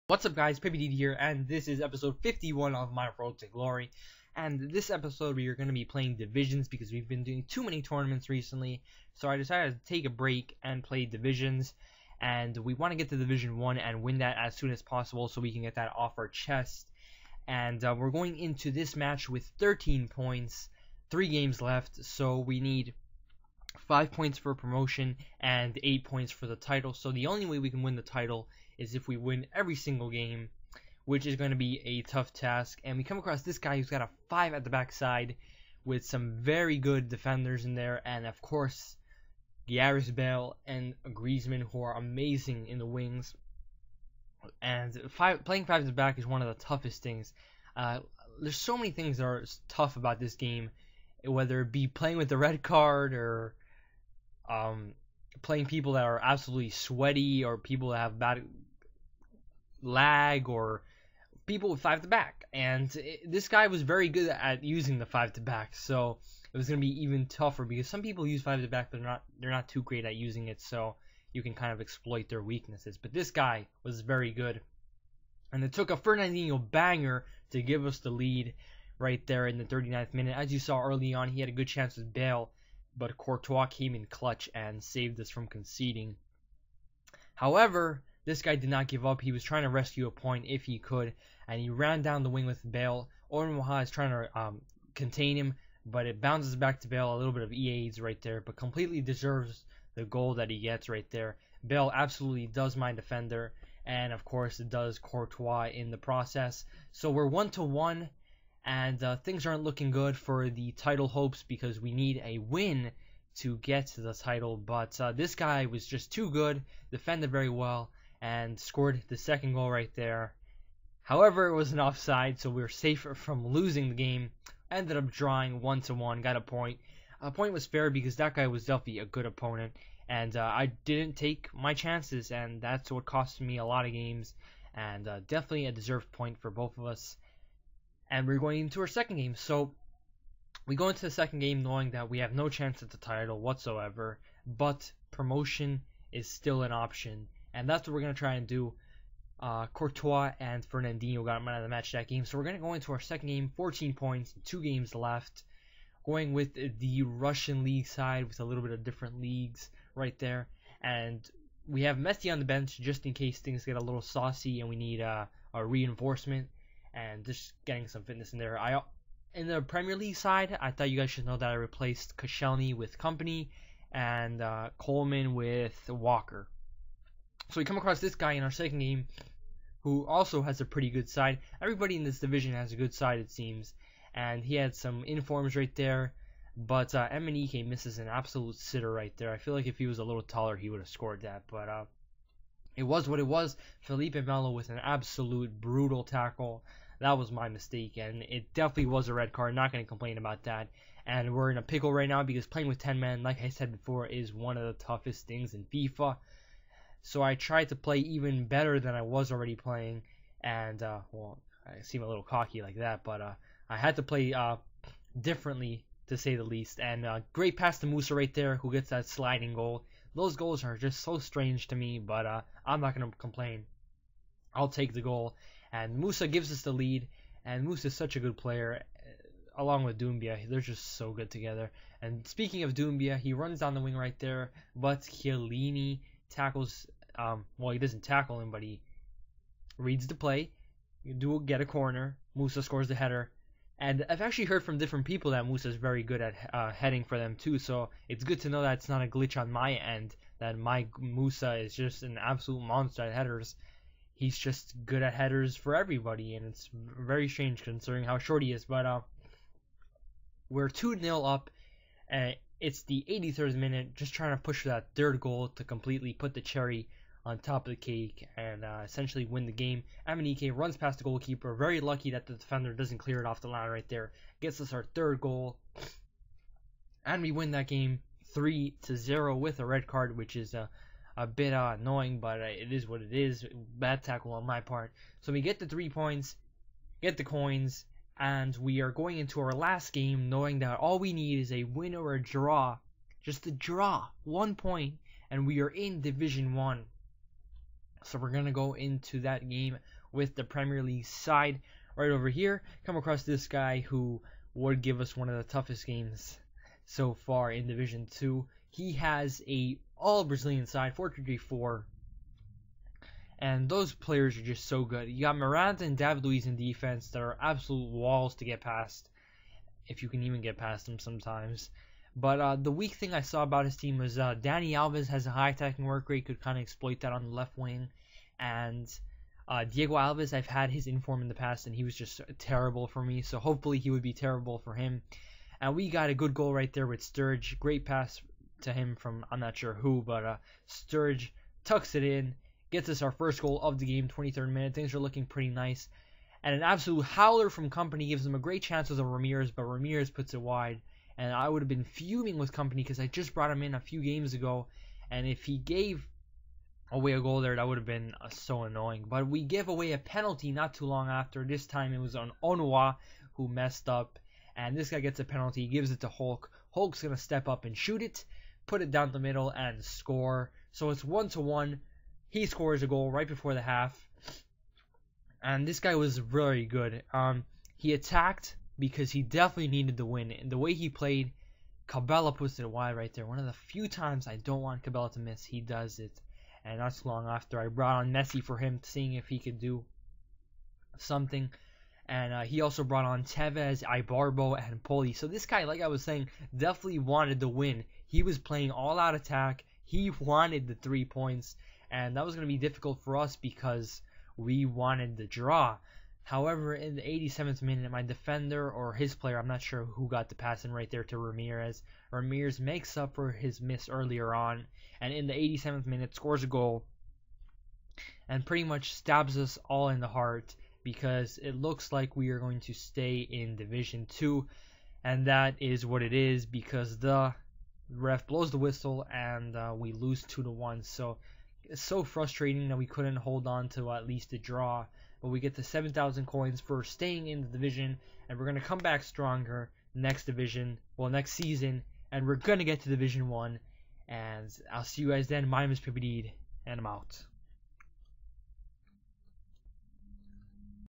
What's up, guys? Ep.51 here, and this is episode 51 of my Road to Glory. And this episode we are going to be playing divisions because we've been doing too many tournaments recently. So I decided to take a break and play divisions. And we want to get to Division 1 and win that as soon as possible so we can get that off our chest. And we're going into this match with 13 points, 3 games left. So we need 5 points for promotion and 8 points for the title. So the only way we can win the title is if we win every single game, which is going to be a tough task. And we come across this guy who's got a 5 at the backside with some very good defenders in there, and of course Gareth Bale and Griezmann, who are amazing in the wings. And playing 5 at the back is one of the toughest things. There's so many things that are tough about this game, whether it be playing with the red card or playing people that are absolutely sweaty, or people that have bad lag, or people with 5 to back. And this guy was very good at using the 5 to back, so it was going to be even tougher because some people use 5 to back but they're not too great at using it, so you can kind of exploit their weaknesses. But this guy was very good, and it took a Fernandinho banger to give us the lead right there in the 39th minute. As you saw early on, he had a good chance with Bale, but Courtois came in clutch and saved us from conceding. However, this guy did not give up. He was trying to rescue a point if he could, and he ran down the wing with Bale. Ormaha is trying to contain him, but it bounces back to Bale. A little bit of EAs right there, but completely deserves the goal that he gets right there. Bale absolutely does my defender, and of course it does Courtois in the process. So we're 1-1, and things aren't looking good for the title hopes because we need a win to get to the title. But this guy was just too good, defended very well, and scored the second goal right there. However, it was an offside, so we were safe from losing the game. Ended up drawing 1-1, got a point. A point was fair because that guy was definitely a good opponent, and I didn't take my chances, and that's what cost me a lot of games, and definitely a deserved point for both of us. And we're going into our second game, so we go into the second game knowing that we have no chance at the title whatsoever, but promotion is still an option, and that's what we're going to try and do. Courtois and Fernandinho got man of the match that game, so we're going to go into our second game, 14 points, 2 games left, going with the Russian league side with a little bit of different leagues right there, and we have Messi on the bench just in case things get a little saucy and we need a reinforcement, and just getting some fitness in there. In the Premier League side, I thought you guys should know that I replaced Koscielny with Company and Coleman with Walker. So we come across this guy in our second game who also has a pretty good side. Everybody in this division has a good side, it seems. And he had some informs right there. But Emenike misses an absolute sitter right there. I feel like if he was a little taller, he would have scored that. But it was what it was. Felipe Melo with an absolute brutal tackle. That was my mistake, and it definitely was a red card. Not going to complain about that. And we're in a pickle right now because playing with 10 men, like I said before, is one of the toughest things in FIFA. So I tried to play even better than I was already playing, and well, I seem a little cocky like that, but I had to play differently, to say the least. And great pass to Musa right there, who gets that sliding goal. Those goals are just so strange to me, but I'm not going to complain. I'll take the goal. And Musa gives us the lead, and Musa is such a good player, along with Doumbia. They're just so good together. And speaking of Doumbia, he runs down the wing right there, but Chiellini tackles, well, he doesn't tackle him, but he reads the play. You get a corner. Musa scores the header. And I've actually heard from different people that Musa is very good at heading for them too, so it's good to know that it's not a glitch on my end, that my Musa is just an absolute monster at headers. He's just good at headers for everybody, and it's very strange considering how short he is. But we're 2-0 up. It's the 83rd minute, just trying to push for that third goal to completely put the cherry on top of the cake and essentially win the game. Emenike runs past the goalkeeper. Very lucky that the defender doesn't clear it off the line right there. Gets us our third goal. And we win that game 3-0 with a red card, which is a bit annoying, but it is what it is. Bad tackle on my part. So we get the 3 points, get the coins, and we are going into our last game knowing that all we need is a win or a draw. Just a draw. 1 point, and we are in Division 1. So we're going to go into that game with the Premier League side right over here. Come across this guy who would give us one of the toughest games so far in Division 2. He has a all Brazilian side, 4-3-4. And those players are just so good. You got Miranda and David Luiz in defense that are absolute walls to get past, if you can even get past them sometimes. But the weak thing I saw about his team was Dani Alves has a high attacking work rate, could kind of exploit that on the left wing. And Diego Alves, I've had his inform in the past, and he was just terrible for me. So hopefully he would be terrible for him. And we got a good goal right there with Sturridge. Great pass to him from, I'm not sure who, but Sturridge tucks it in. Gets us our first goal of the game, 23rd minute. Things are looking pretty nice. And an absolute howler from Company gives them a great chance with Ramirez, but Ramirez puts it wide. And I would have been fuming with Company because I just brought him in a few games ago. And if he gave away a goal there, that would have been so annoying. But we give away a penalty not too long after. This time it was on Onua who messed up. And this guy gets a penalty. He gives it to Hulk. Hulk's going to step up and shoot it, put it down the middle, and score. So it's 1-1. He scores a goal right before the half. And this guy was very good. He attacked because he definitely needed the win. And the way he played, Cabela puts it wide right there. One of the few times I don't want Cabela to miss, he does it. And not too long after, I brought on Messi for him, seeing if he could do something. And he also brought on Tevez, Ibarbo, and Poli. So this guy, like I was saying, definitely wanted the win. He was playing all-out attack. He wanted the 3 points. And that was going to be difficult for us because we wanted the draw. However, in the 87th minute, my defender or his player, I'm not sure who got the pass in right there to Ramirez. Ramirez makes up for his miss earlier on. And in the 87th minute, scores a goal. And pretty much stabs us all in the heart because it looks like we are going to stay in Division 2. And that is what it is because the ref blows the whistle and we lose 2-1. So it's so frustrating that we couldn't hold on to at least a draw. But we get the 7,000 coins for staying in the division. And we're going to come back stronger next season. And we're going to get to Division 1. And I'll see you guys then. My name is Ep.51, and I'm out.